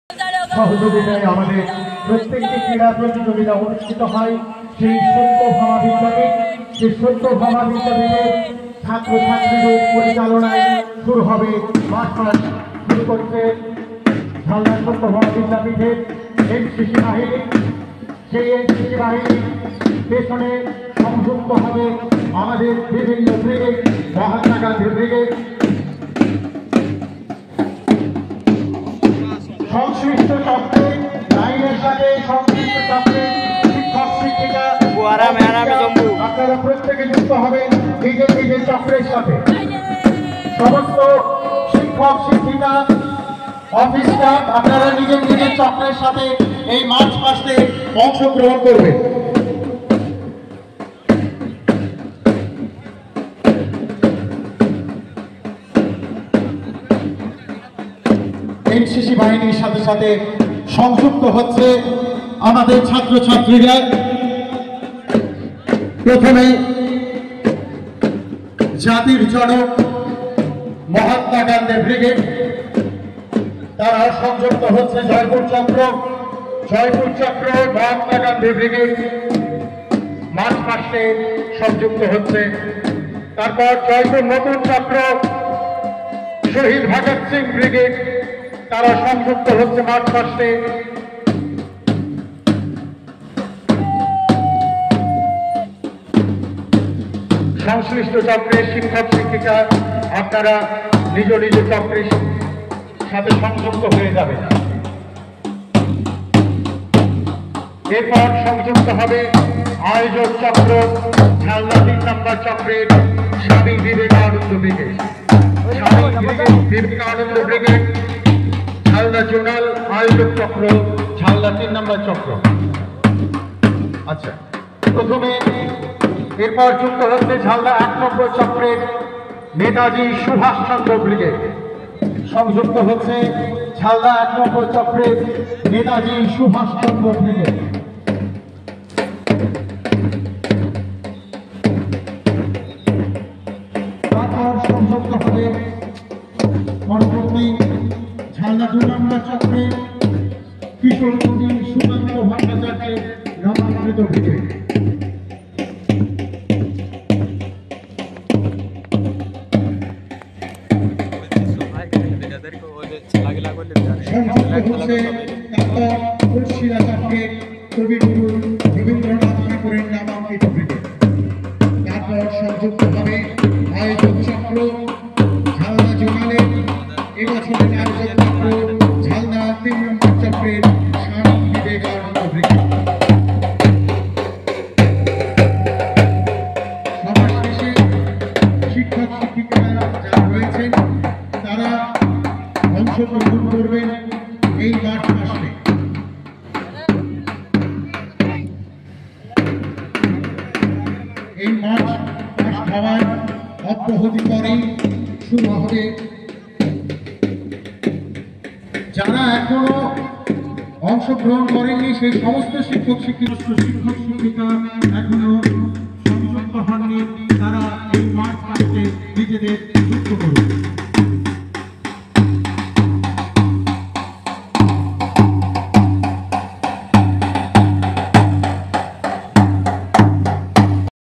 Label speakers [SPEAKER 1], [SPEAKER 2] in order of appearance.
[SPEAKER 1] সহযোগিতায় আমাদের প্রত্যেকটি ক্রীড়া প্রতিযোগিতা অনুষ্ঠিত হয়। সেই সত্যভামা বিদ্যাপীঠের ছাত্রছাত্রীদের পরিচালনায় শুরু হবে মার্চ পাস্ট। শুরু করছে ঝালদা সত্যভামা বিদ্যাপীঠের এনসিসি বাহিনী। সেই এনসিসি বাহিনীর পেছনে সংযুক্ত হবে আমাদের বিভিন্ন ব্রিগেড, মহাত্মা গান্ধী ব্রিগেড, সংশ্লিষ্ট চক্রে, লাইনের সাথে সংশ্লিষ্ট চক্রে শিক্ষক শিক্ষিকা আপনারা প্রত্যেকে যুক্ত হবেন নিজের নিজের চক্রের সাথে। সমস্ত শিক্ষক শিক্ষিকা অফিস স্টাফ আপনারা নিজের নিজের চক্রের সাথে এই মার্চ পাস্টে অংশগ্রহণ করবেন। এনসিসি বাহিনীর সাথে সাথে সংযুক্ত হচ্ছে আমাদের ছাত্রছাত্রীরা। প্রথমে জাতির জনক মহাত্মা গান্ধী ব্রিগেড, তারা সংযুক্ত হচ্ছে জয়পুর চক্র মহাত্মা গান্ধী ব্রিগেড মার্চ পাস্টে সংযুক্ত হচ্ছে। তারপর জয়পুর নতুন চক্র শহীদ ভগৎ সিং ব্রিগেড, তারা সংযুক্ত হচ্ছে মার্চ পাস্টে। সংশ্লিষ্ট চক্রের শিক্ষক শিক্ষিকা আপনারা নিজ নিজ চক্রের সাথে সংযুক্ত হয়ে যাবেন। এরপর সংযুক্ত হবে আয়োজক চক্র ঝালদা 3 নম্বর চক্রের Swami Vivekananda brigade. Vivekananda brigade Jhalda zonal আয়োজক চক্র, ঝালদা 3 নম্বর চক্র। আচ্ছা, প্রথমে এরপর যুক্ত হচ্ছে ঝালদা 1 নম্বর চক্রের নেতাজি সুভাষচন্দ্র ব্রিগেড। সংযুক্ত হচ্ছে ঝালদা 1 নম্বর চক্রের নেতাজি সুভাষচন্দ্র ব্রিগেড। তারপর সংযুক্ত হবে পরবর্তী ঝালদা 2 নম্বর চক্রের কিশোর কবি সুকান্ত ভট্টাচার্যের রামামৃত ব্রিগেড। কবিগুরু রবীন্দ্রনাথ ঠাকুরের নামাঙ্কিত ব্রিগেড। তারপর সংযুক্ত হবে আয়োজক চক্র ঝালদা জোনালের এবছরের আয়োজক চক্র ঝালদা 3 নম্বর চক্রের স্বামী বিবেকানন্দ ব্রিগেড। সবার শেষে শিক্ষক শিক্ষিকারা যারা রয়েছেন তারা অংশগ্রহণ করবেন এই মার্চ পাস্টে। এই মার্চ পাস্ট হওয়ার অব্যাহতি পরেই শুরু হবে। যারা এখনো অংশগ্রহণ করেননি সেই সমস্ত শিক্ষক শিক্ষিকা এখনো সংযুক্ত হননি, তারা এই মার্চ পাস্টে নিজেদের